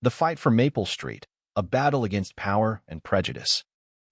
The Fight for Maple Street, a battle against power and prejudice.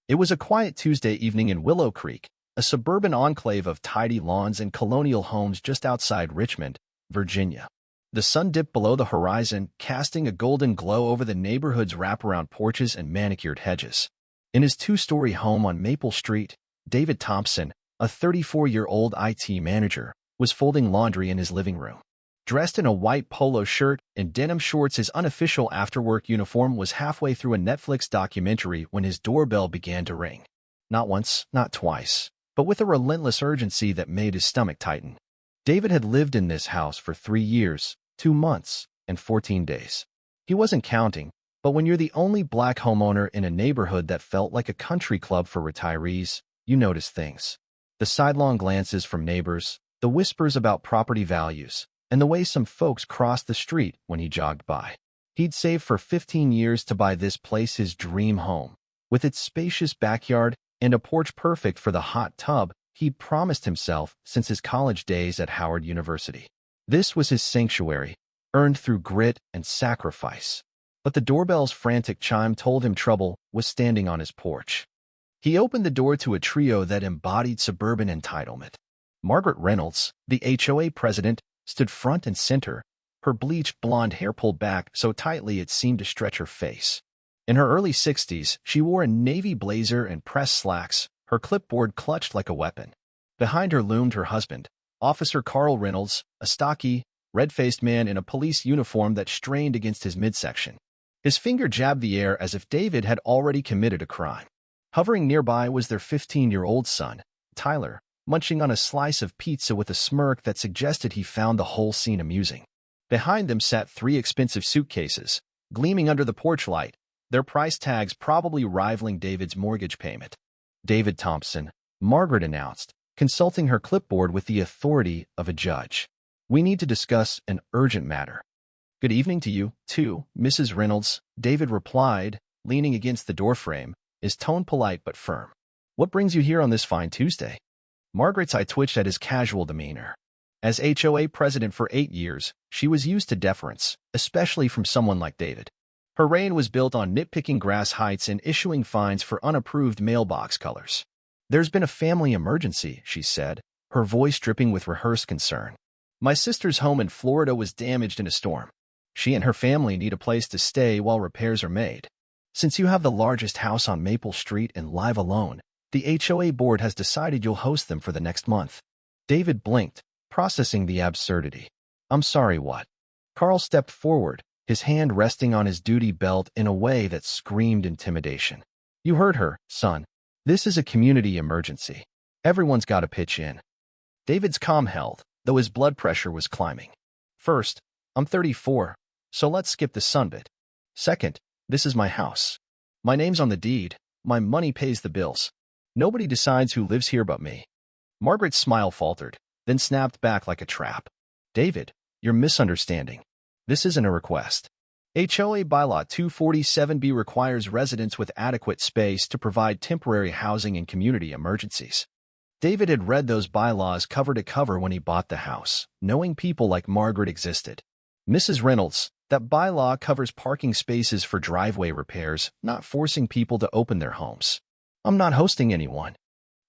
It was a quiet Tuesday evening in Willow Creek, a suburban enclave of tidy lawns and colonial homes just outside Richmond, Virginia. The sun dipped below the horizon, casting a golden glow over the neighborhood's wraparound porches and manicured hedges. In his two-story home on Maple Street, David Thompson, a 34-year-old IT manager, was folding laundry in his living room. Dressed in a white polo shirt and denim shorts, his unofficial after-work uniform was halfway through a Netflix documentary when his doorbell began to ring. Not once, not twice, but with a relentless urgency that made his stomach tighten. David had lived in this house for 3 years, 2 months, and 14 days. He wasn't counting, but when you're the only black homeowner in a neighborhood that felt like a country club for retirees, you notice things. The sidelong glances from neighbors, the whispers about property values, and the way some folks crossed the street when he jogged by. He'd saved for 15 years to buy this place his dream home. With its spacious backyard and a porch perfect for the hot tub he'd promised himself since his college days at Howard University. This was his sanctuary, earned through grit and sacrifice. But the doorbell's frantic chime told him trouble was standing on his porch. He opened the door to a trio that embodied suburban entitlement. Margaret Reynolds, the HOA president, stood front and center, her bleached blonde hair pulled back so tightly it seemed to stretch her face. In her early 60s, she wore a navy blazer and pressed slacks, her clipboard clutched like a weapon. Behind her loomed her husband, Officer Carl Reynolds, a stocky, red-faced man in a police uniform that strained against his midsection. His finger jabbed the air as if David had already committed a crime. Hovering nearby was their 15-year-old son, Tyler, munching on a slice of pizza with a smirk that suggested he found the whole scene amusing. Behind them sat 3 expensive suitcases, gleaming under the porch light, their price tags probably rivaling David's mortgage payment. David Thompson, Margaret announced, consulting her clipboard with the authority of a judge. We need to discuss an urgent matter. Good evening to you, too, Mrs. Reynolds, David replied, leaning against the doorframe, his tone polite but firm. What brings you here on this fine Tuesday? Margaret's eye twitched at his casual demeanor. As HOA president for 8 years, she was used to deference, especially from someone like David. Her reign was built on nitpicking grass heights and issuing fines for unapproved mailbox colors. There's been a family emergency, she said, her voice dripping with rehearsed concern. My sister's home in Florida was damaged in a storm. She and her family need a place to stay while repairs are made. Since you have the largest house on Maple Street and live alone, the HOA board has decided you'll host them for the next month. David blinked, processing the absurdity. I'm sorry, what? Carl stepped forward, his hand resting on his duty belt in a way that screamed intimidation. You heard her, son. This is a community emergency. Everyone's got to pitch in. David's calm held, though his blood pressure was climbing. First, I'm 34, so let's skip the sun bit. Second, this is my house. My name's on the deed, my money pays the bills. Nobody decides who lives here but me. Margaret's smile faltered, then snapped back like a trap. David, you're misunderstanding. This isn't a request. HOA Bylaw 247B requires residents with adequate space to provide temporary housing in community emergencies. David had read those bylaws cover to cover when he bought the house, knowing people like Margaret existed. Mrs. Reynolds, that bylaw covers parking spaces for driveway repairs, not forcing people to open their homes. I'm not hosting anyone.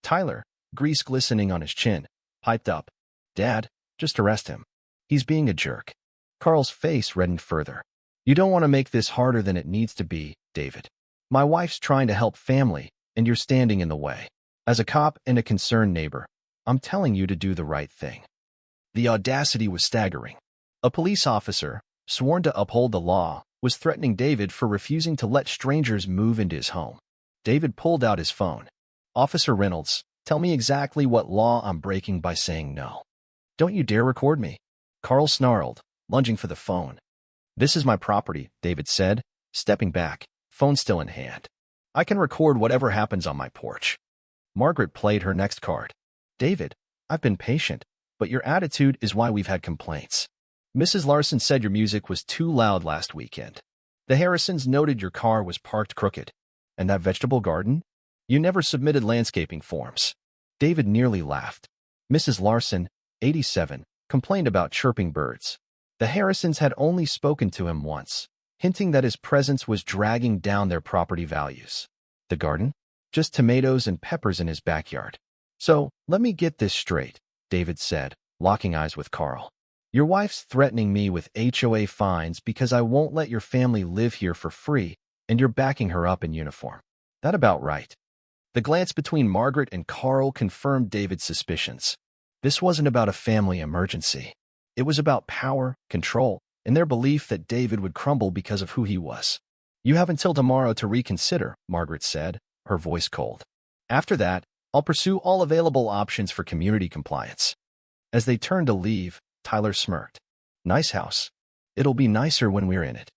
Tyler, grease glistening on his chin, piped up. Dad, just arrest him. He's being a jerk. Carl's face reddened further. You don't want to make this harder than it needs to be, David. My wife's trying to help family, and you're standing in the way. As a cop and a concerned neighbor, I'm telling you to do the right thing. The audacity was staggering. A police officer, sworn to uphold the law, was threatening David for refusing to let strangers move into his home. David pulled out his phone. Officer Reynolds, tell me exactly what law I'm breaking by saying no. Don't you dare record me. Carl snarled, lunging for the phone. This is my property, David said, stepping back, phone still in hand. I can record whatever happens on my porch. Margaret played her next card. David, I've been patient, but your attitude is why we've had complaints. Mrs. Larson said your music was too loud last weekend. The Harrisons noted your car was parked crooked. And that vegetable garden? You never submitted landscaping forms. David nearly laughed. Mrs. Larson, 87, complained about chirping birds. The Harrisons had only spoken to him once. hinting that his presence was dragging down their property values. The garden? Just tomatoes and peppers in his backyard. So, let me get this straight, David said, locking eyes with Carl. Your wife's threatening me with HOA fines because I won't let your family live here for free, and you're backing her up in uniform. That about right. The glance between Margaret and Carl confirmed David's suspicions. This wasn't about a family emergency. It was about power, control, and their belief that David would crumble because of who he was. You have until tomorrow to reconsider, Margaret said, her voice cold. After that, I'll pursue all available options for community compliance. As they turned to leave, Tyler smirked. Nice house. It'll be nicer when we're in it.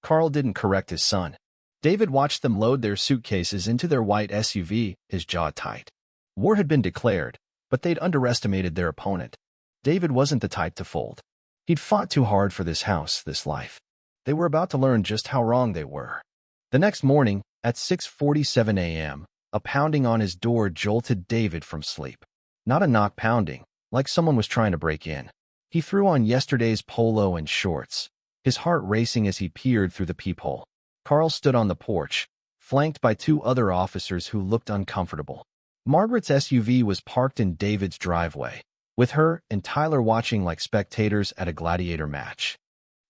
Carl didn't correct his son. David watched them load their suitcases into their white SUV, his jaw tight. War had been declared, but they'd underestimated their opponent. David wasn't the type to fold. He'd fought too hard for this house, this life. They were about to learn just how wrong they were. The next morning, at 6:47 a.m., a pounding on his door jolted David from sleep. Not a knock pounding, like someone was trying to break in. He threw on yesterday's polo and shorts, his heart racing as he peered through the peephole. Carl stood on the porch, flanked by two other officers who looked uncomfortable. Margaret's SUV was parked in David's driveway, with her and Tyler watching like spectators at a gladiator match.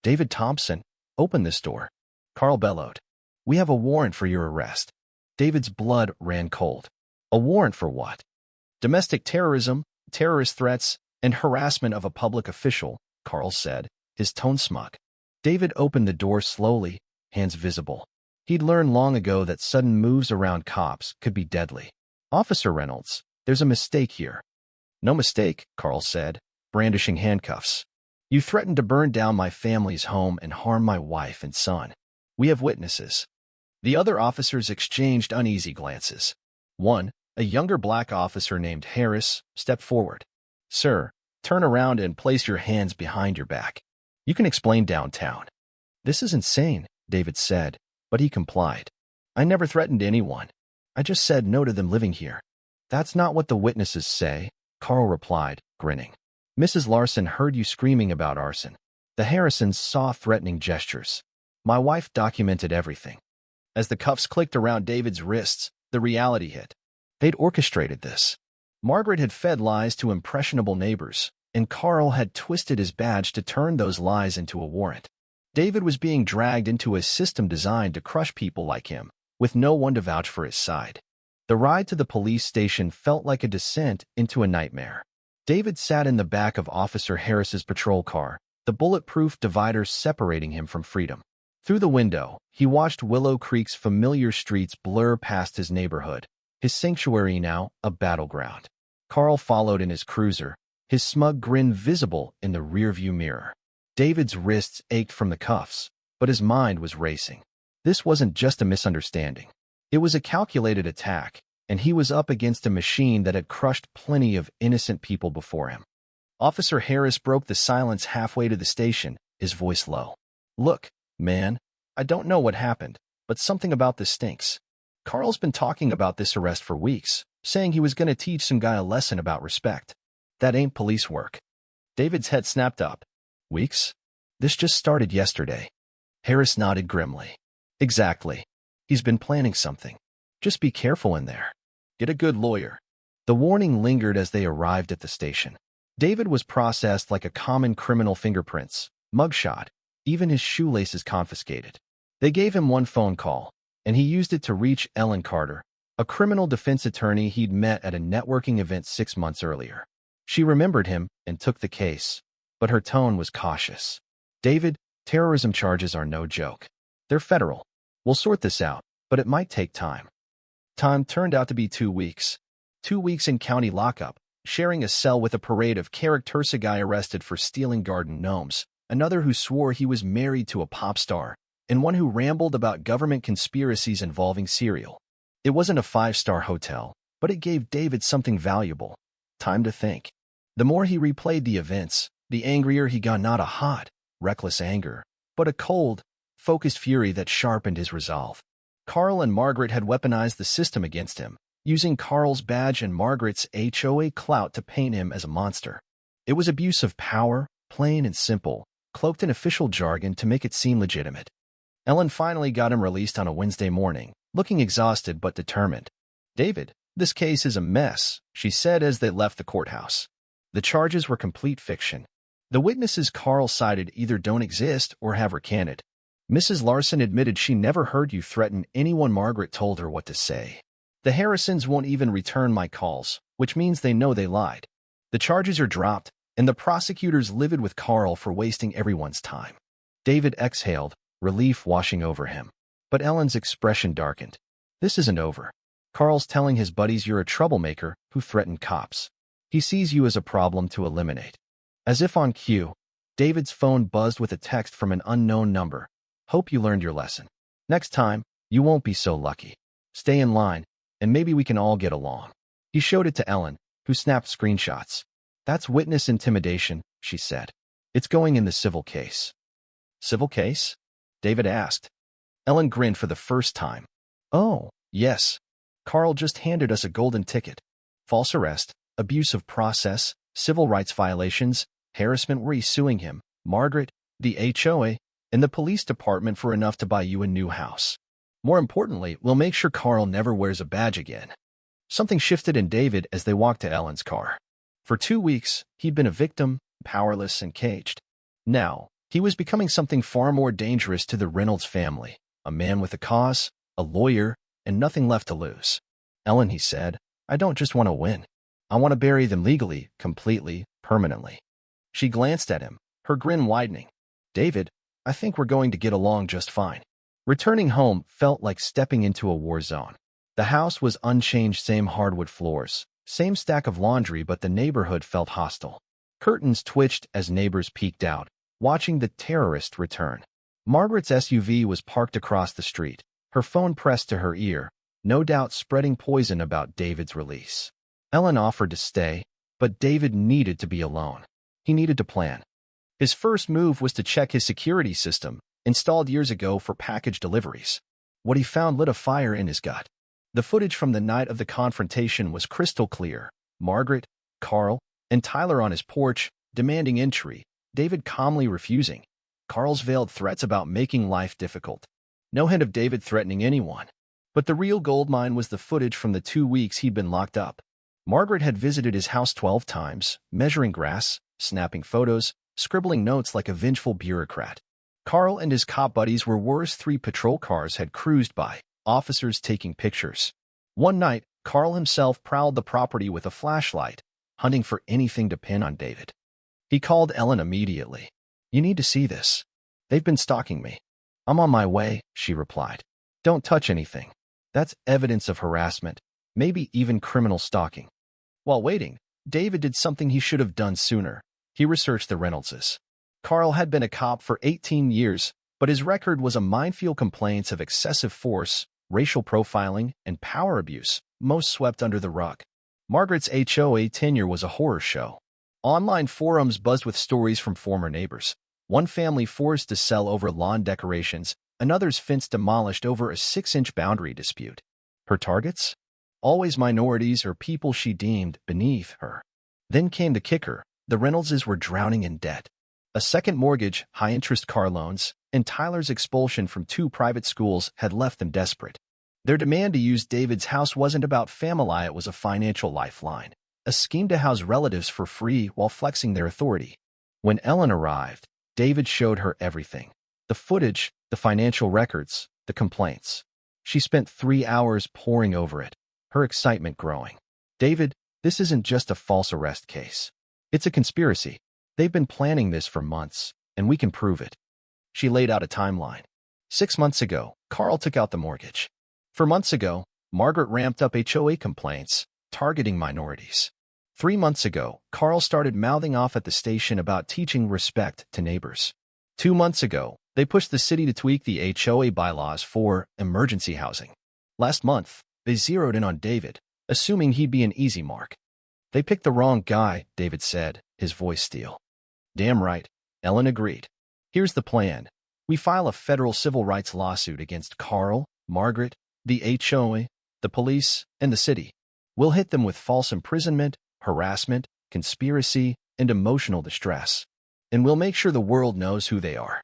David Thompson, open this door. Carl bellowed. We have a warrant for your arrest. David's blood ran cold. A warrant for what? Domestic terrorism, terrorist threats, and harassment of a public official, Carl said, his tone smug. David opened the door slowly, hands visible. He'd learned long ago that sudden moves around cops could be deadly. Officer Reynolds, there's a mistake here. No mistake, Carl said, brandishing handcuffs. You threatened to burn down my family's home and harm my wife and son. We have witnesses. The other officers exchanged uneasy glances. One, a younger black officer named Harris, stepped forward. Sir, turn around and place your hands behind your back. You can explain downtown. This is insane, David said, but he complied. I never threatened anyone. I just said no to them living here. That's not what the witnesses say, Carl replied, grinning. Mrs. Larson heard you screaming about arson. The Harrisons saw threatening gestures. My wife documented everything. As the cuffs clicked around David's wrists, the reality hit. They'd orchestrated this. Margaret had fed lies to impressionable neighbors, and Carl had twisted his badge to turn those lies into a warrant. David was being dragged into a system designed to crush people like him, with no one to vouch for his side. The ride to the police station felt like a descent into a nightmare. David sat in the back of Officer Harris's patrol car, the bulletproof divider separating him from freedom. Through the window, he watched Willow Creek's familiar streets blur past his neighborhood, his sanctuary now a battleground. Carl followed in his cruiser, his smug grin visible in the rearview mirror. David's wrists ached from the cuffs, but his mind was racing. This wasn't just a misunderstanding. It was a calculated attack, and he was up against a machine that had crushed plenty of innocent people before him. Officer Harris broke the silence halfway to the station, his voice low. Look, man, I don't know what happened, but something about this stinks. Carl's been talking about this arrest for weeks, saying he was going to teach some guy a lesson about respect. That ain't police work. David's head snapped up. Weeks? This just started yesterday. Harris nodded grimly. Exactly. He's been planning something. Just be careful in there. Get a good lawyer. The warning lingered as they arrived at the station. David was processed like a common criminal: fingerprints, mugshot, even his shoelaces confiscated. They gave him one phone call, and he used it to reach Ellen Carter, a criminal defense attorney he'd met at a networking event 6 months earlier. She remembered him and took the case, but her tone was cautious. David, terrorism charges are no joke. They're federal. We'll sort this out, but it might take time. Time turned out to be 2 weeks. 2 weeks in county lockup, sharing a cell with a parade of characters: a guy arrested for stealing garden gnomes, another who swore he was married to a pop star, and one who rambled about government conspiracies involving cereal. It wasn't a 5-star hotel, but it gave David something valuable: time to think. The more he replayed the events, the angrier he got. Not a hot, reckless anger, but a cold, focused fury that sharpened his resolve. Carl and Margaret had weaponized the system against him, using Carl's badge and Margaret's HOA clout to paint him as a monster. It was abuse of power, plain and simple, cloaked in official jargon to make it seem legitimate. Ellen finally got him released on a Wednesday morning, looking exhausted but determined. "David, this case is a mess," she said as they left the courthouse. The charges were complete fiction. The witnesses Carl cited either don't exist or have recanted. Mrs. Larson admitted she never heard you threaten anyone. Margaret told her what to say. The Harrisons won't even return my calls, which means they know they lied. The charges are dropped, and the prosecutor's livid with Carl for wasting everyone's time. David exhaled, relief washing over him. But Ellen's expression darkened. This isn't over. Carl's telling his buddies you're a troublemaker who threatened cops. He sees you as a problem to eliminate. As if on cue, David's phone buzzed with a text from an unknown number. "Hope you learned your lesson. Next time, you won't be so lucky. Stay in line, and maybe we can all get along." He showed it to Ellen, who snapped screenshots. "That's witness intimidation," she said. "It's going in the civil case." "Civil case?" David asked. Ellen grinned for the first time. "Oh, yes. Carl just handed us a golden ticket. False arrest, abuse of process, civil rights violations, harassment. We're suing him, Margaret, the HOA, and the police department for enough to buy you a new house. More importantly, we'll make sure Carl never wears a badge again." Something shifted in David as they walked to Ellen's car. For 2 weeks, he'd been a victim, powerless and caged. Now, he was becoming something far more dangerous to the Reynolds family, a man with a cause, a lawyer, and nothing left to lose. "Ellen," he said, "I don't just want to win. I want to bury them legally, completely, permanently." She glanced at him, her grin widening. "David, I think we're going to get along just fine." Returning home felt like stepping into a war zone. The house was unchanged, same hardwood floors, same stack of laundry, but the neighborhood felt hostile. Curtains twitched as neighbors peeked out, watching the terrorist return. Margaret's SUV was parked across the street, her phone pressed to her ear, no doubt spreading poison about David's release. Ellen offered to stay, but David needed to be alone. He needed to plan. His first move was to check his security system, installed years ago for package deliveries. What he found lit a fire in his gut. The footage from the night of the confrontation was crystal clear. Margaret, Carl, and Tyler on his porch, demanding entry, David calmly refusing. Carl's veiled threats about making life difficult. No hint of David threatening anyone. But the real goldmine was the footage from the 2 weeks he'd been locked up. Margaret had visited his house 12 times, measuring grass, snapping photos, scribbling notes like a vengeful bureaucrat. Carl and his cop buddies were worse. 3 patrol cars had cruised by, officers taking pictures. One night, Carl himself prowled the property with a flashlight, hunting for anything to pin on David. He called Ellen immediately. "You need to see this. They've been stalking me." "I'm on my way," she replied. "Don't touch anything. That's evidence of harassment, maybe even criminal stalking." While waiting, David did something he should have done sooner. He researched the Reynoldses. Carl had been a cop for 18 years, but his record was a minefield: complaints of excessive force, racial profiling, and power abuse, most swept under the rug. Margaret's HOA tenure was a horror show. Online forums buzzed with stories from former neighbors. One family forced to sell over lawn decorations, another's fence demolished over a 6-inch boundary dispute. Her targets? Always minorities or people she deemed beneath her. Then came the kicker: the Reynoldses were drowning in debt. A second mortgage, high-interest car loans, and Tyler's expulsion from 2 private schools had left them desperate. Their demand to use David's house wasn't about family, it was a financial lifeline, a scheme to house relatives for free while flexing their authority. When Ellen arrived, David showed her everything. The footage, the financial records, the complaints. She spent 3 hours poring over it, her excitement growing. "David, this isn't just a false arrest case. It's a conspiracy. They've been planning this for months, and we can prove it." She laid out a timeline. 6 months ago, Carl took out the mortgage. 4 months ago, Margaret ramped up HOA complaints, targeting minorities. 3 months ago, Carl started mouthing off at the station about teaching respect to neighbors. 2 months ago, they pushed the city to tweak the HOA bylaws for emergency housing. Last month, they zeroed in on David, assuming he'd be an easy mark. "They picked the wrong guy," David said, his voice steel. "Damn right," Ellen agreed. "Here's the plan. We file a federal civil rights lawsuit against Carl, Margaret, the HOA, the police, and the city. We'll hit them with false imprisonment, harassment, conspiracy, and emotional distress. And we'll make sure the world knows who they are."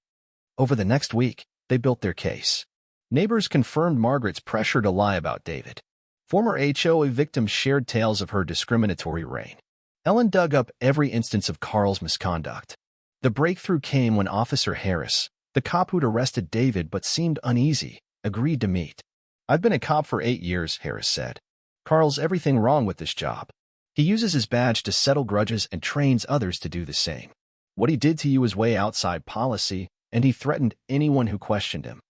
Over the next week, they built their case. Neighbors confirmed Margaret's pressure to lie about David. Former HOA victims shared tales of her discriminatory reign. Ellen dug up every instance of Carl's misconduct. The breakthrough came when Officer Harris, the cop who'd arrested David but seemed uneasy, agreed to meet. "I've been a cop for 8 years," Harris said. "Carl's everything wrong with this job. He uses his badge to settle grudges and trains others to do the same. What he did to you is way outside policy, and he threatened anyone who questioned him."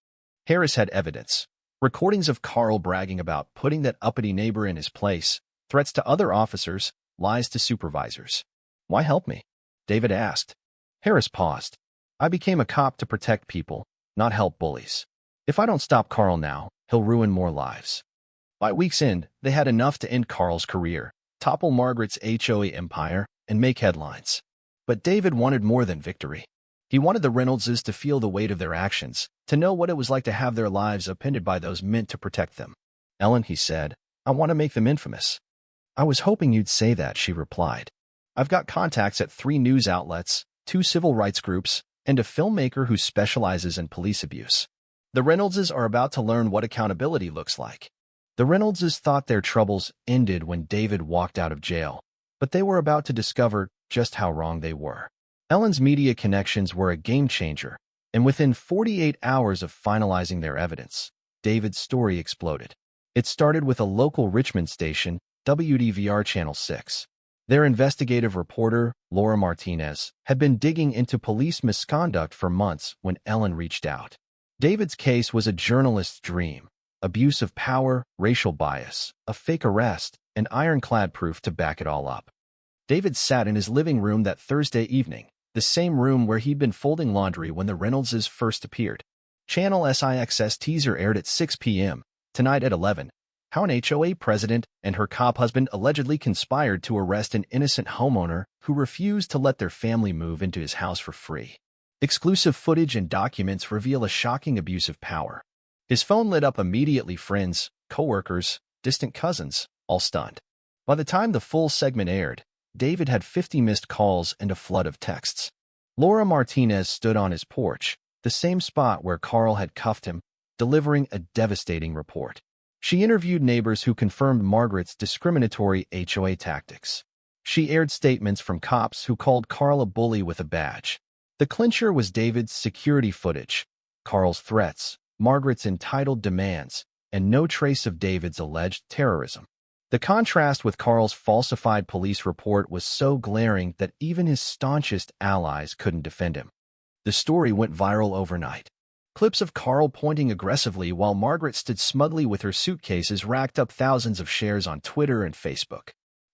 Harris had evidence. Recordings of Carl bragging about putting that uppity neighbor in his place, threats to other officers, lies to supervisors. "Why help me?" David asked. Harris paused. "I became a cop to protect people, not help bullies. If I don't stop Carl now, he'll ruin more lives." By week's end, they had enough to end Carl's career, topple Margaret's HOA empire, and make headlines. But David wanted more than victory. He wanted the Reynoldses to feel the weight of their actions, to know what it was like to have their lives upended by those meant to protect them. "Ellen," he said, "I want to make them infamous." "I was hoping you'd say that," she replied. "I've got contacts at 3 news outlets, 2 civil rights groups, and a filmmaker who specializes in police abuse. The Reynoldses are about to learn what accountability looks like." The Reynoldses thought their troubles ended when David walked out of jail, but they were about to discover just how wrong they were. Ellen's media connections were a game-changer, and within 48 hours of finalizing their evidence, David's story exploded. It started with a local Richmond station, WDVR Channel 6. Their investigative reporter, Laura Martinez, had been digging into police misconduct for months when Ellen reached out. David's case was a journalist's dream: abuse of power, racial bias, a fake arrest, and ironclad proof to back it all up. David sat in his living room that Thursday evening, the same room where he'd been folding laundry when the Reynoldses first appeared. Channel 6's teaser aired at 6 p.m., tonight at 11. How an HOA president and her cop husband allegedly conspired to arrest an innocent homeowner who refused to let their family move into his house for free. Exclusive footage and documents reveal a shocking abuse of power. His phone lit up immediately. Friends, coworkers, distant cousins, all stunned. By the time the full segment aired, David had 50 missed calls and a flood of texts. Laura Martinez stood on his porch, the same spot where Carl had cuffed him, delivering a devastating report. She interviewed neighbors who confirmed Margaret's discriminatory HOA tactics. She aired statements from cops who called Carl a bully with a badge. The clincher was David's security footage, Carl's threats, Margaret's entitled demands, and no trace of David's alleged terrorism. The contrast with Carl's falsified police report was so glaring that even his staunchest allies couldn't defend him. The story went viral overnight. Clips of Carl pointing aggressively while Margaret stood smugly with her suitcases racked up thousands of shares on Twitter and Facebook.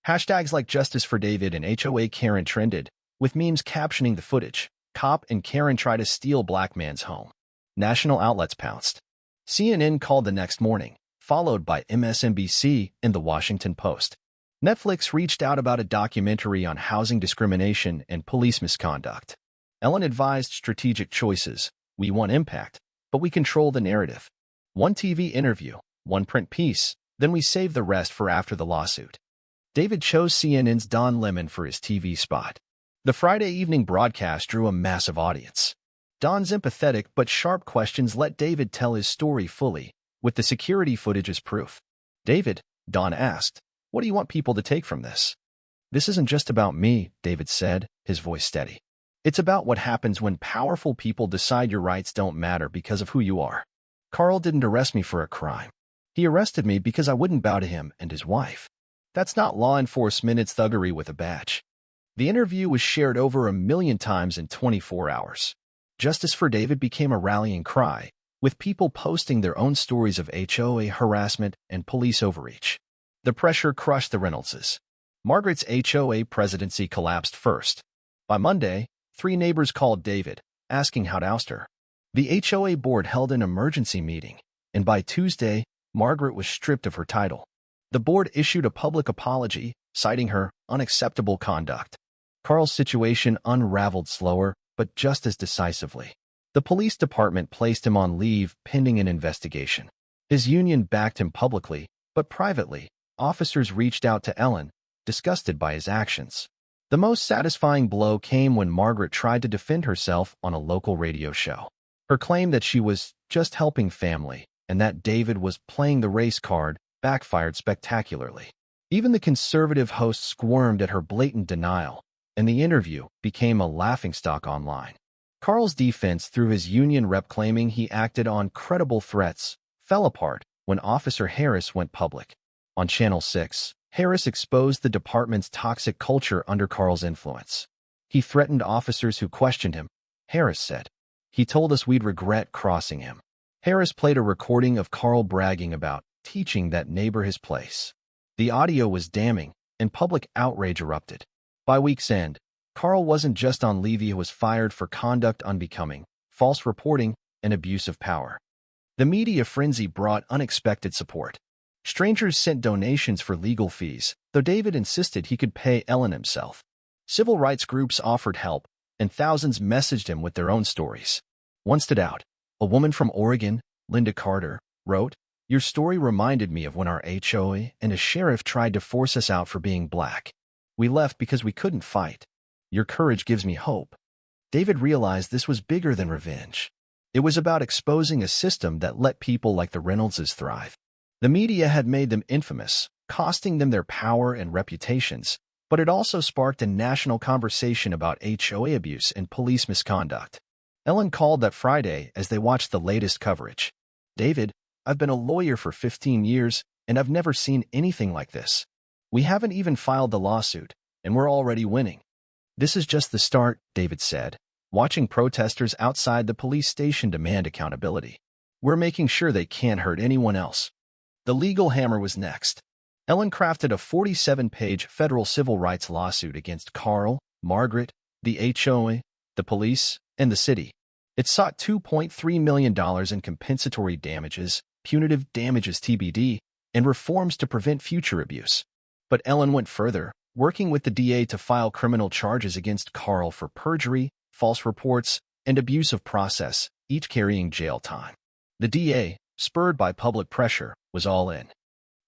Hashtags like Justice for David and HOA Karen trended, with memes captioning the footage. "Cop and Karen try to steal black man's home." National outlets pounced. CNN called the next morning, followed by MSNBC and The Washington Post. Netflix reached out about a documentary on housing discrimination and police misconduct. Ellen advised strategic choices. "We want impact, but we control the narrative. One TV interview, one print piece, then we save the rest for after the lawsuit." David chose CNN's Don Lemon for his TV spot. The Friday evening broadcast drew a massive audience. Don's empathetic but sharp questions let David tell his story fully, with the security footage as proof. "David," Don asked, "what do you want people to take from this?" "This isn't just about me," David said, his voice steady. "It's about what happens when powerful people decide your rights don't matter because of who you are. Carl didn't arrest me for a crime. He arrested me because I wouldn't bow to him and his wife. That's not law enforcement, it's thuggery with a badge." The interview was shared over 1 million times in 24 hours. Justice for David became a rallying cry, with people posting their own stories of HOA harassment and police overreach. The pressure crushed the Reynoldses. Margaret's HOA presidency collapsed first. By Monday, 3 neighbors called David, asking how to oust her. The HOA board held an emergency meeting, and by Tuesday, Margaret was stripped of her title. The board issued a public apology, citing her unacceptable conduct. Carl's situation unraveled slower, but just as decisively. The police department placed him on leave pending an investigation. His union backed him publicly, but privately, officers reached out to Ellen, disgusted by his actions. The most satisfying blow came when Margaret tried to defend herself on a local radio show. Her claim that she was just helping family, and that David was playing the race card backfired spectacularly. Even the conservative host squirmed at her blatant denial, and the interview became a laughingstock online. Carl's defense through his union rep claiming he acted on credible threats fell apart when Officer Harris went public. On Channel 6, Harris exposed the department's toxic culture under Carl's influence. He threatened officers who questioned him, Harris said. He told us we'd regret crossing him. Harris played a recording of Carl bragging about teaching that neighbor his place. The audio was damning, and public outrage erupted. By week's end, Carl wasn't just on leave, he was fired for conduct unbecoming, false reporting, and abuse of power. The media frenzy brought unexpected support. Strangers sent donations for legal fees, though David insisted he could pay Ellen himself. Civil rights groups offered help, and thousands messaged him with their own stories. One stood out. A woman from Oregon, Linda Carter, wrote, "Your story reminded me of when our HOA and a sheriff tried to force us out for being black. We left because we couldn't fight. Your courage gives me hope." David realized this was bigger than revenge. It was about exposing a system that let people like the Reynoldses thrive. The media had made them infamous, costing them their power and reputations, but it also sparked a national conversation about HOA abuse and police misconduct. Ellen called that Friday as they watched the latest coverage. "David, I've been a lawyer for 15 years, and I've never seen anything like this. We haven't even filed the lawsuit, and we're already winning." "This is just the start," David said, watching protesters outside the police station demand accountability. "We're making sure they can't hurt anyone else." The legal hammer was next. Ellen crafted a 47-page federal civil rights lawsuit against Carl, Margaret, the HOA, the police, and the city. It sought $2.3 million in compensatory damages, punitive damages TBD, and reforms to prevent future abuse. But Ellen went further, working with the DA to file criminal charges against Carl for perjury, false reports, and abuse of process, each carrying jail time. The DA, spurred by public pressure, was all in.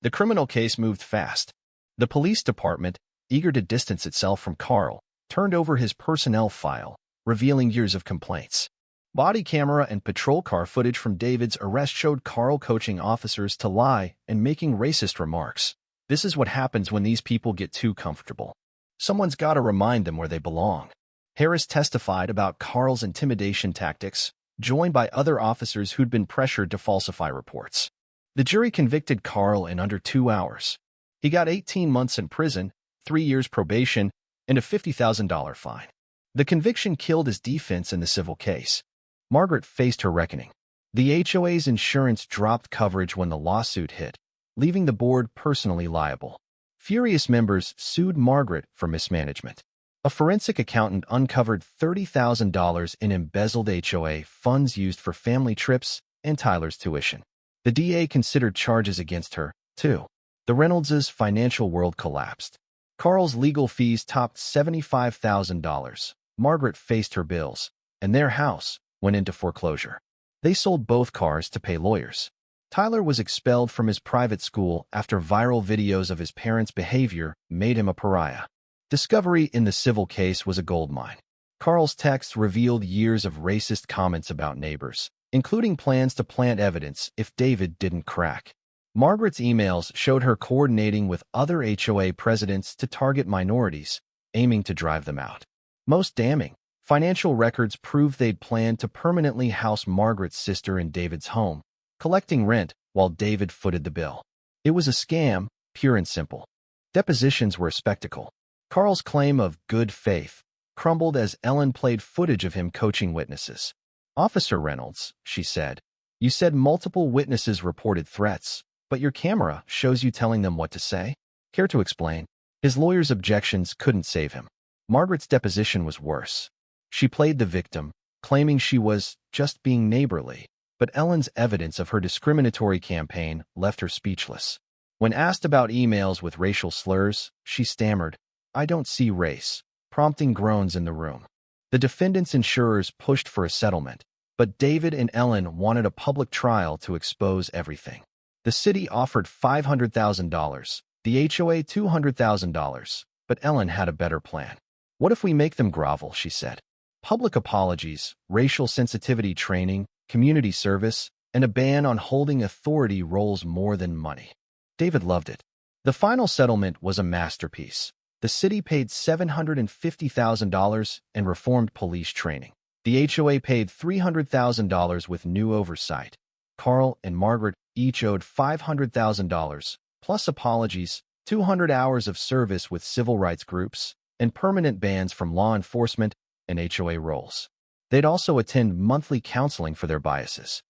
The criminal case moved fast. The police department, eager to distance itself from Carl, turned over his personnel file, revealing years of complaints. Body camera and patrol car footage from David's arrest showed Carl coaching officers to lie and making racist remarks. This is what happens when these people get too comfortable. Someone's got to remind them where they belong. Harris testified about Carl's intimidation tactics, joined by other officers who'd been pressured to falsify reports. The jury convicted Carl in under 2 hours. He got 18 months in prison, 3 years probation, and a $50,000 fine. The conviction killed his defense in the civil case. Margaret faced her reckoning. The HOA's insurance dropped coverage when the lawsuit hit, leaving the board personally liable. Furious members sued Margaret for mismanagement. A forensic accountant uncovered $30,000 in embezzled HOA funds used for family trips and Tyler's tuition. The DA considered charges against her, too. The Reynoldses' financial world collapsed. Carl's legal fees topped $75,000. Margaret faced her bills, and their house went into foreclosure. They sold both cars to pay lawyers. Tyler was expelled from his private school after viral videos of his parents' behavior made him a pariah. Discovery in the civil case was a goldmine. Carl's texts revealed years of racist comments about neighbors, including plans to plant evidence if David didn't crack. Margaret's emails showed her coordinating with other HOA presidents to target minorities, aiming to drive them out. Most damning, financial records proved they'd planned to permanently house Margaret's sister in David's home, collecting rent while David footed the bill. It was a scam, pure and simple. Depositions were a spectacle. Carl's claim of good faith crumbled as Ellen played footage of him coaching witnesses. "Officer Reynolds," she said, "you said multiple witnesses reported threats, but your camera shows you telling them what to say. Care to explain?" His lawyer's objections couldn't save him. Margaret's deposition was worse. She played the victim, claiming she was just being neighborly, but Ellen's evidence of her discriminatory campaign left her speechless. When asked about emails with racial slurs, she stammered, "I don't see race," prompting groans in the room. The defendant's insurers pushed for a settlement, but David and Ellen wanted a public trial to expose everything. The city offered $500,000, the HOA $200,000, but Ellen had a better plan. "What if we make them grovel?" she said. "Public apologies, racial sensitivity training, community service, and a ban on holding authority roles more than money. David loved it. The final settlement was a masterpiece. The city paid $750,000 and reformed police training. The HOA paid $300,000 with new oversight. Carl and Margaret each owed $500,000, plus apologies, 200 hours of service with civil rights groups, and permanent bans from law enforcement and HOA roles. They'd also attend monthly counseling for their biases.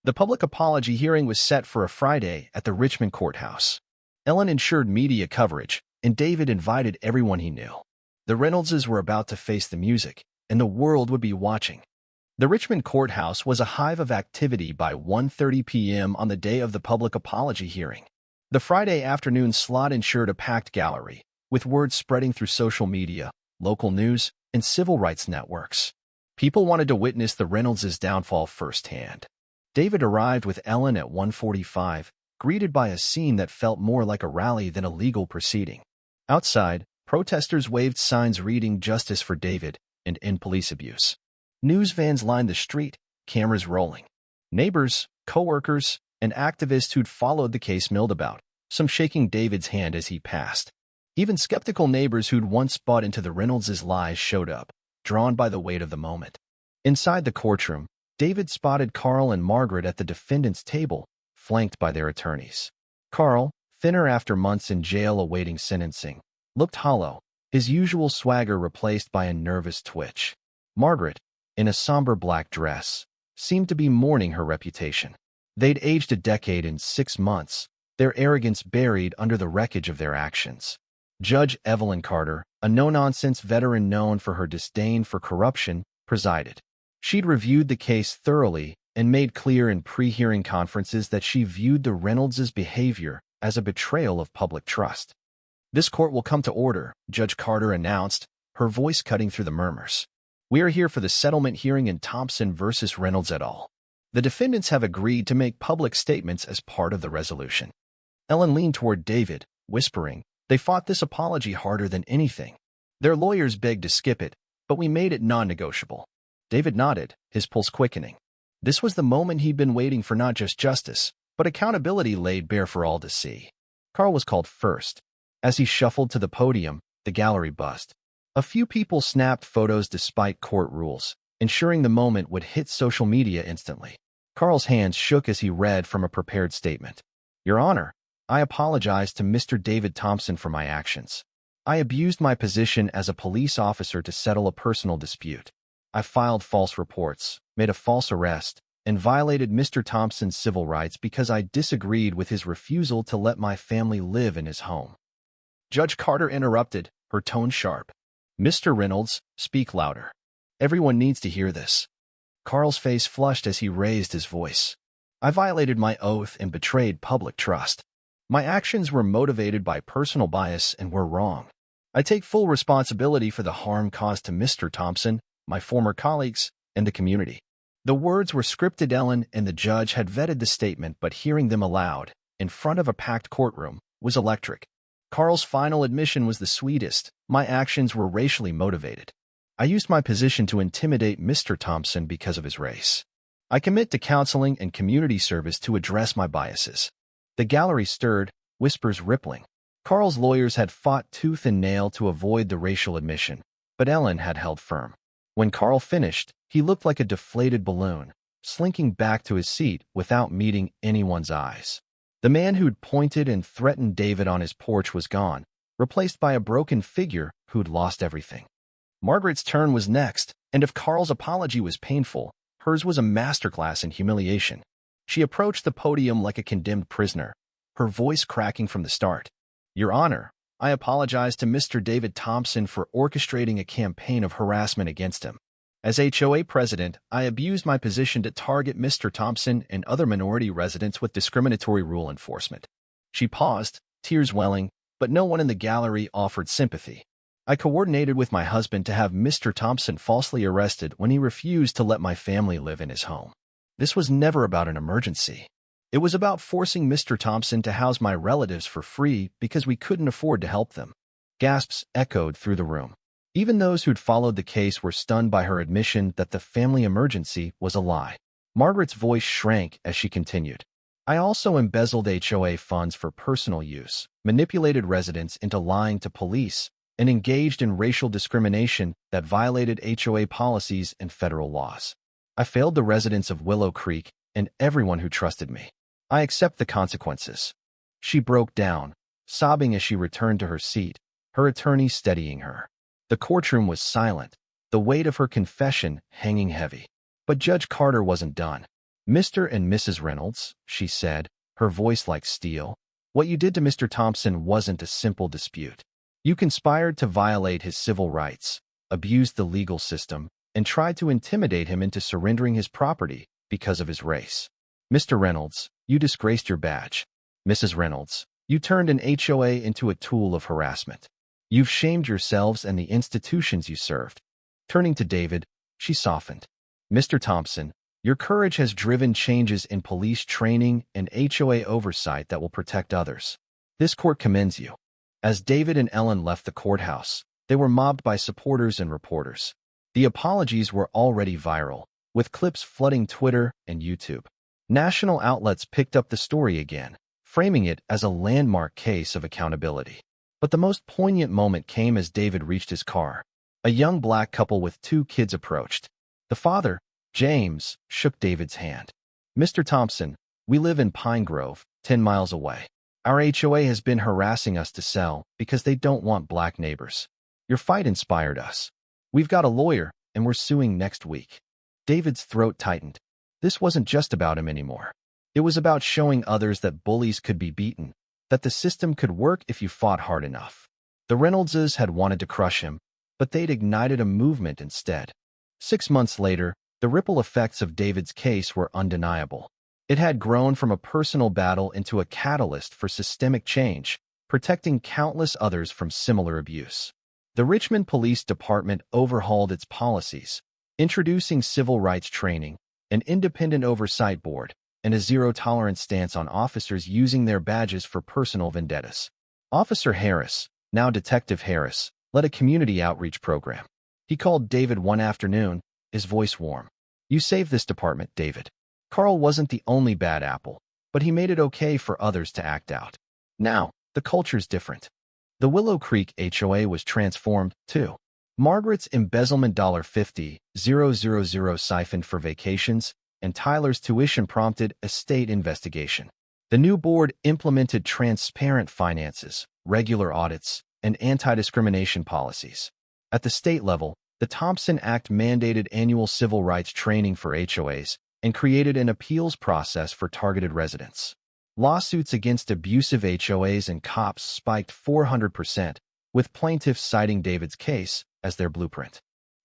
The public apology hearing was set for a Friday at the Richmond courthouse. Ellen ensured media coverage, and David invited everyone he knew. The Reynoldses were about to face the music, and the world would be watching. The Richmond courthouse was a hive of activity by 1:30 p.m. on the day of the public apology hearing. The Friday afternoon slot ensured a packed gallery, with word spreading through social media, local news, and civil rights networks. People wanted to witness the Reynolds' downfall firsthand. David arrived with Ellen at 1:45, greeted by a scene that felt more like a rally than a legal proceeding. Outside, protesters waved signs reading "Justice for David" and "End Police Abuse." News vans lined the street, cameras rolling. Neighbors, co-workers, and activists who'd followed the case milled about, some shaking David's hand as he passed. Even skeptical neighbors who'd once bought into the Reynolds' lies showed up, drawn by the weight of the moment. Inside the courtroom, David spotted Carl and Margaret at the defendant's table, flanked by their attorneys. Carl, thinner after months in jail awaiting sentencing, looked hollow, his usual swagger replaced by a nervous twitch. Margaret, in a somber black dress, seemed to be mourning her reputation. They'd aged a decade in 6 months, their arrogance buried under the wreckage of their actions. Judge Evelyn Carter, a no-nonsense veteran known for her disdain for corruption, presided. She'd reviewed the case thoroughly and made clear in pre-hearing conferences that she viewed the Reynolds' behavior as a betrayal of public trust. "This court will come to order," Judge Carter announced, her voice cutting through the murmurs. "We are here for the settlement hearing in Thompson versus Reynolds et al. The defendants have agreed to make public statements as part of the resolution." Ellen leaned toward David, whispering, "They fought this apology harder than anything. Their lawyers begged to skip it, but we made it non-negotiable." David nodded, his pulse quickening. This was the moment he'd been waiting for, not just justice, but accountability laid bare for all to see. Carl was called first. As he shuffled to the podium, the gallery buzzed. A few people snapped photos despite court rules, ensuring the moment would hit social media instantly. Carl's hands shook as he read from a prepared statement. "Your Honor, I apologize to Mr. David Thompson for my actions. I abused my position as a police officer to settle a personal dispute. I filed false reports, made a false arrest, and violated Mr. Thompson's civil rights because I disagreed with his refusal to let my family live in his home." Judge Carter interrupted, her tone sharp. "Mr. Reynolds, speak louder. Everyone needs to hear this." Carl's face flushed as he raised his voice. "I violated my oath and betrayed public trust. My actions were motivated by personal bias and were wrong. I take full responsibility for the harm caused to Mr. Thompson, my former colleagues, and the community." The words were scripted. Ellen and the judge had vetted the statement, but hearing them aloud, in front of a packed courtroom, was electric. Carl's final admission was the sweetest. "My actions were racially motivated. I used my position to intimidate Mr. Thompson because of his race. I commit to counseling and community service to address my biases." The gallery stirred, whispers rippling. Carl's lawyers had fought tooth and nail to avoid the racial admission, but Ellen had held firm. When Carl finished, he looked like a deflated balloon, slinking back to his seat without meeting anyone's eyes. The man who'd pointed and threatened David on his porch was gone, replaced by a broken figure who'd lost everything. Margaret's turn was next, and if Carl's apology was painful, hers was a masterclass in humiliation. She approached the podium like a condemned prisoner, her voice cracking from the start. "Your Honor, I apologize to Mr. David Thompson for orchestrating a campaign of harassment against him. As HOA president, I abused my position to target Mr. Thompson and other minority residents with discriminatory rule enforcement." She paused, tears welling, but no one in the gallery offered sympathy. "I coordinated with my husband to have Mr. Thompson falsely arrested when he refused to let my family live in his home. This was never about an emergency. It was about forcing Mr. Thompson to house my relatives for free because we couldn't afford to help them." Gasps echoed through the room. Even those who'd followed the case were stunned by her admission that the family emergency was a lie. Margaret's voice shrank as she continued. I also embezzled HOA funds for personal use, manipulated residents into lying to police, and engaged in racial discrimination that violated HOA policies and federal laws. I failed the residents of Willow Creek and everyone who trusted me. I accept the consequences. She broke down, sobbing as she returned to her seat, her attorney steadying her. The courtroom was silent, the weight of her confession hanging heavy. But Judge Carter wasn't done. Mr. and Mrs. Reynolds, she said, her voice like steel, what you did to Mr. Thompson wasn't a simple dispute. You conspired to violate his civil rights, abused the legal system, and tried to intimidate him into surrendering his property because of his race. Mr. Reynolds, you disgraced your badge. Mrs. Reynolds, you turned an HOA into a tool of harassment. You've shamed yourselves and the institutions you served. Turning to David, she softened. Mr. Thompson, your courage has driven changes in police training and HOA oversight that will protect others. This court commends you. As David and Ellen left the courthouse, they were mobbed by supporters and reporters. The apologies were already viral, with clips flooding Twitter and YouTube. National outlets picked up the story again, framing it as a landmark case of accountability. But the most poignant moment came as David reached his car. A young black couple with 2 kids approached. The father, James, shook David's hand. Mr. Thompson, we live in Pine Grove, 10 miles away. Our HOA has been harassing us to sell because they don't want black neighbors. Your fight inspired us. We've got a lawyer, and we're suing next week. David's throat tightened. This wasn't just about him anymore. It was about showing others that bullies could be beaten, that the system could work if you fought hard enough. The Reynoldses had wanted to crush him, but they'd ignited a movement instead. 6 months later, the ripple effects of David's case were undeniable. It had grown from a personal battle into a catalyst for systemic change, protecting countless others from similar abuse. The Richmond Police Department overhauled its policies, introducing civil rights training, an independent oversight board, and a zero-tolerance stance on officers using their badges for personal vendettas. Officer Harris, now Detective Harris, led a community outreach program. He called David one afternoon, his voice warm. You saved this department, David. Carl wasn't the only bad apple, but he made it okay for others to act out. Now, the culture's different. The Willow Creek HOA was transformed, too. Margaret's embezzlement $50,000 siphoned for vacations, and Tyler's tuition prompted a state investigation. The new board implemented transparent finances, regular audits, and anti-discrimination policies. At the state level, the Thompson Act mandated annual civil rights training for HOAs and created an appeals process for targeted residents. Lawsuits against abusive HOAs and cops spiked 400%, with plaintiffs citing David's case as their blueprint.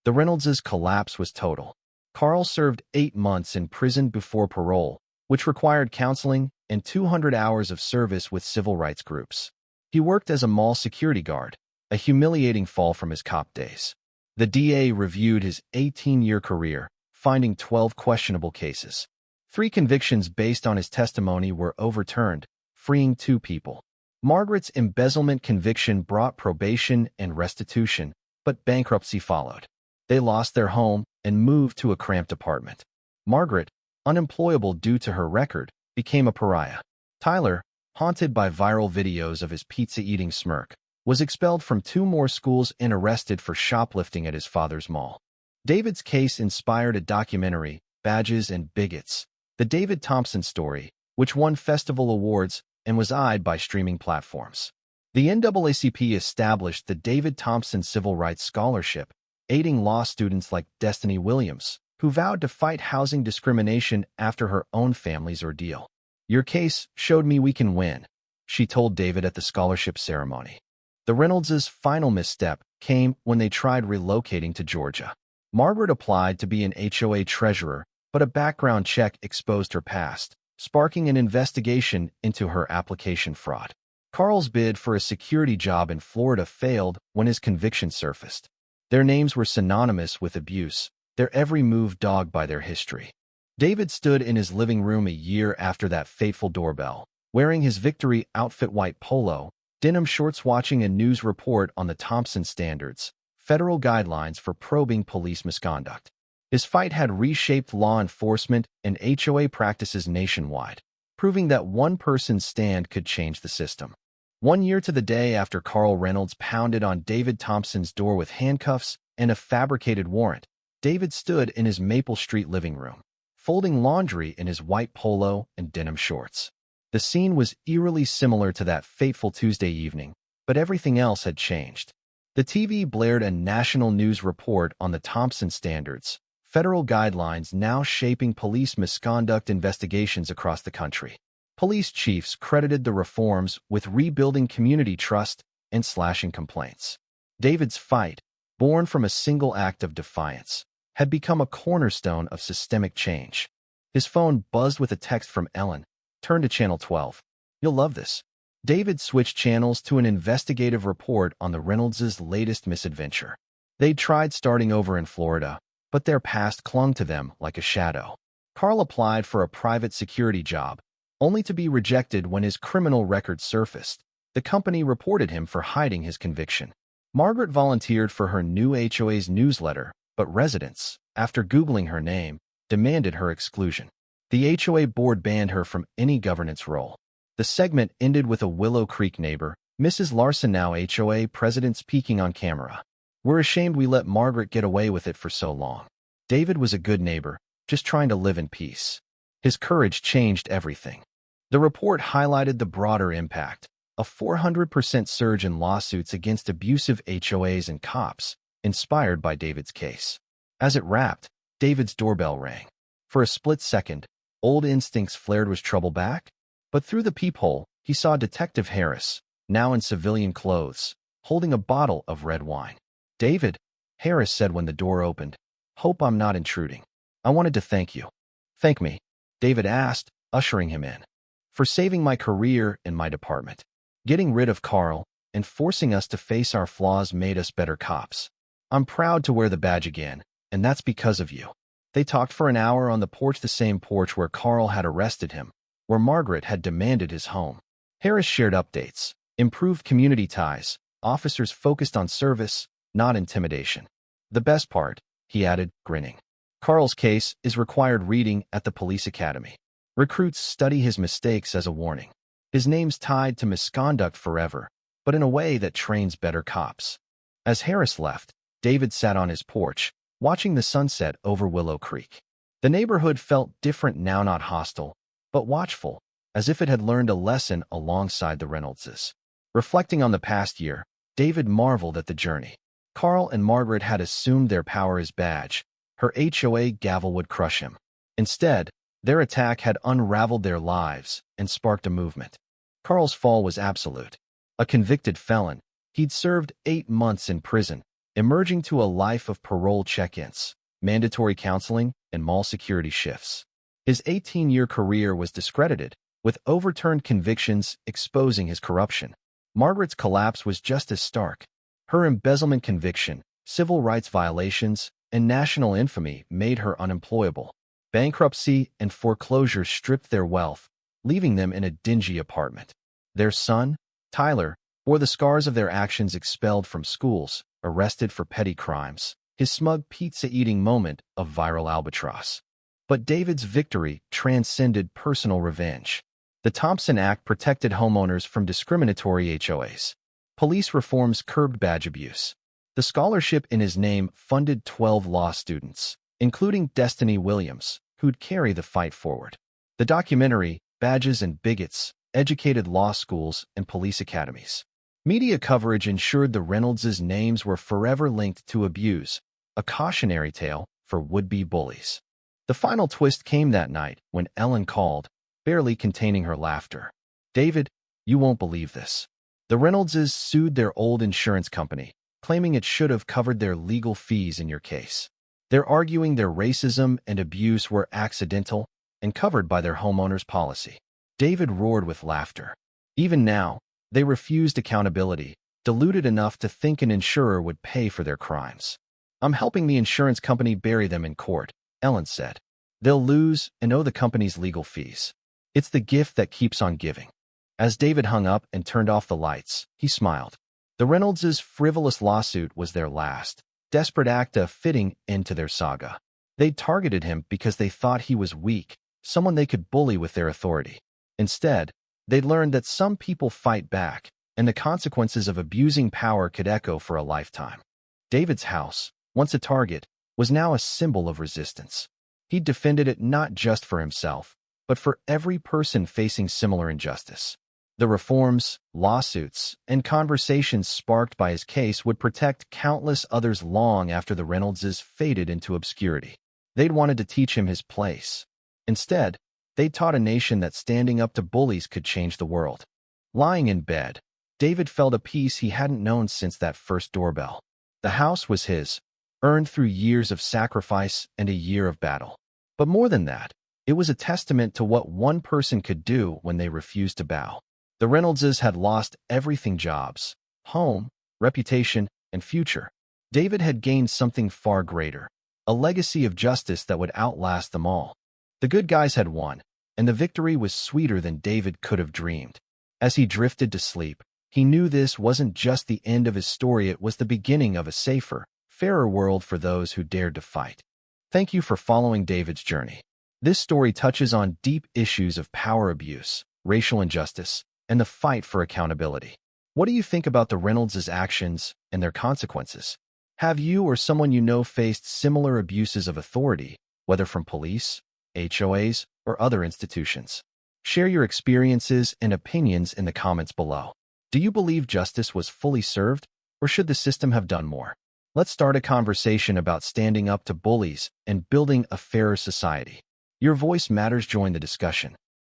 The Reynoldses' collapse was total. Carl served 8 months in prison before parole, which required counseling and 200 hours of service with civil rights groups. He worked as a mall security guard, a humiliating fall from his cop days. The DA reviewed his 18-year career, finding 12 questionable cases. 3 convictions based on his testimony were overturned, freeing 2 people. Margaret's embezzlement conviction brought probation and restitution, but bankruptcy followed. They lost their home and moved to a cramped apartment. Margaret, unemployable due to her record, became a pariah. Tyler, haunted by viral videos of his pizza-eating smirk, was expelled from 2 more schools and arrested for shoplifting at his father's mall. David's case inspired a documentary, Badges and Bigots, The David Thompson Story, which won festival awards and was eyed by streaming platforms. The NAACP established the David Thompson Civil Rights Scholarship, aiding law students like Destiny Williams, who vowed to fight housing discrimination after her own family's ordeal. Your case showed me we can win, she told David at the scholarship ceremony. The Reynoldses' final misstep came when they tried relocating to Georgia. Margaret applied to be an HOA treasurer, but a background check exposed her past, sparking an investigation into her application fraud. Carl's bid for a security job in Florida failed when his conviction surfaced. Their names were synonymous with abuse, their every move dogged by their history. David stood in his living room a year after that fateful doorbell, wearing his victory outfit white polo, denim shorts, watching a news report on the Thompson Standards, federal guidelines for probing police misconduct. His fight had reshaped law enforcement and HOA practices nationwide, proving that one person's stand could change the system. 1 year to the day after Carl Reynolds pounded on David Thompson's door with handcuffs and a fabricated warrant, David stood in his Maple Street living room, folding laundry in his white polo and denim shorts. The scene was eerily similar to that fateful Tuesday evening, but everything else had changed. The TV blared a national news report on the Thompson standards, federal guidelines now shaping police misconduct investigations across the country. Police chiefs credited the reforms with rebuilding community trust and slashing complaints. David's fight, born from a single act of defiance, had become a cornerstone of systemic change. His phone buzzed with a text from Ellen. "Turn to Channel 12. You'll love this." David switched channels to an investigative report on the Reynolds' latest misadventure. They'd tried starting over in Florida, but their past clung to them like a shadow. Carl applied for a private security job, only to be rejected when his criminal record surfaced. The company reported him for hiding his conviction. Margaret volunteered for her new HOA's newsletter, but residents, after Googling her name, demanded her exclusion. The HOA board banned her from any governance role. The segment ended with a Willow Creek neighbor, Mrs. Larson, now HOA president, speaking on camera. "We're ashamed we let Margaret get away with it for so long. David was a good neighbor, just trying to live in peace. His courage changed everything." The report highlighted the broader impact, a 400% surge in lawsuits against abusive HOAs and cops, inspired by David's case. As it wrapped, David's doorbell rang. For a split second, old instincts flared. Was trouble back? But through the peephole, he saw Detective Harris, now in civilian clothes, holding a bottle of red wine. "David," Harris said when the door opened, "hope I'm not intruding. I wanted to thank you." "Thank me?" David asked, ushering him in. "For saving my career and my department. Getting rid of Carl and forcing us to face our flaws made us better cops. I'm proud to wear the badge again, and that's because of you." They talked for an hour on the porch, the same porch where Carl had arrested him, where Margaret had demanded his home. Harris shared updates, improved community ties, officers focused on service, not intimidation. "The best part," he added, grinning, "Carl's case is required reading at the police academy. Recruits study his mistakes as a warning. His name's tied to misconduct forever, but in a way that trains better cops." As Harris left, David sat on his porch, watching the sunset over Willow Creek. The neighborhood felt different now, not hostile, but watchful, as if it had learned a lesson alongside the Reynoldses. Reflecting on the past year, David marveled at the journey. Carl and Margaret had assumed their power as badge. Her HOA gavel would crush him. Instead, their attack had unraveled their lives and sparked a movement. Carl's fall was absolute. A convicted felon, he'd served 8 months in prison, emerging to a life of parole check-ins, mandatory counseling, and mall security shifts. His 18-year career was discredited, with overturned convictions exposing his corruption. Margaret's collapse was just as stark. Her embezzlement conviction, civil rights violations, and national infamy made her unemployable. Bankruptcy and foreclosure stripped their wealth, leaving them in a dingy apartment. Their son, Tyler, bore the scars of their actions, expelled from schools, arrested for petty crimes, his smug pizza-eating moment of viral albatross. But David's victory transcended personal revenge. The Thompson Act protected homeowners from discriminatory HOAs. Police reforms curbed badge abuse. The scholarship in his name funded 12 law students, including Destiny Williams, who'd carry the fight forward. The documentary, Badges and Bigots, educated law schools and police academies. Media coverage ensured the Reynolds' names were forever linked to abuse, a cautionary tale for would-be bullies. The final twist came that night when Ellen called, barely containing her laughter. "David, you won't believe this. The Reynoldses sued their old insurance company, claiming it should have covered their legal fees in your case. They're arguing their racism and abuse were accidental and covered by their homeowner's policy." David roared with laughter. Even now, they refused accountability, deluded enough to think an insurer would pay for their crimes. "I'm helping the insurance company bury them in court," Ellen said. "They'll lose and owe the company's legal fees. It's the gift that keeps on giving." As David hung up and turned off the lights, he smiled. The Reynolds' frivolous lawsuit was their last, desperate act of fitting into their saga. They targeted him because they thought he was weak, someone they could bully with their authority. Instead, they learned that some people fight back, and the consequences of abusing power could echo for a lifetime. David's house, once a target, was now a symbol of resistance. He defended it not just for himself, but for every person facing similar injustice. The reforms, lawsuits, and conversations sparked by his case would protect countless others long after the Reynoldses faded into obscurity. They'd wanted to teach him his place. Instead, they taught a nation that standing up to bullies could change the world. Lying in bed, David felt a peace he hadn't known since that first doorbell. The house was his, earned through years of sacrifice and a year of battle. But more than that, it was a testament to what one person could do when they refused to bow. The Reynoldses had lost everything: jobs, home, reputation, and future. David had gained something far greater, a legacy of justice that would outlast them all. The good guys had won, and the victory was sweeter than David could have dreamed. As he drifted to sleep, he knew this wasn't just the end of his story, it was the beginning of a safer, fairer world for those who dared to fight. Thank you for following David's journey. This story touches on deep issues of power abuse, racial injustice, and the fight for accountability. What do you think about the Reynoldses' actions and their consequences? Have you or someone you know faced similar abuses of authority, whether from police, HOAs, or other institutions? Share your experiences and opinions in the comments below. Do you believe justice was fully served, or should the system have done more? Let's start a conversation about standing up to bullies and building a fairer society. Your voice matters. Join the discussion.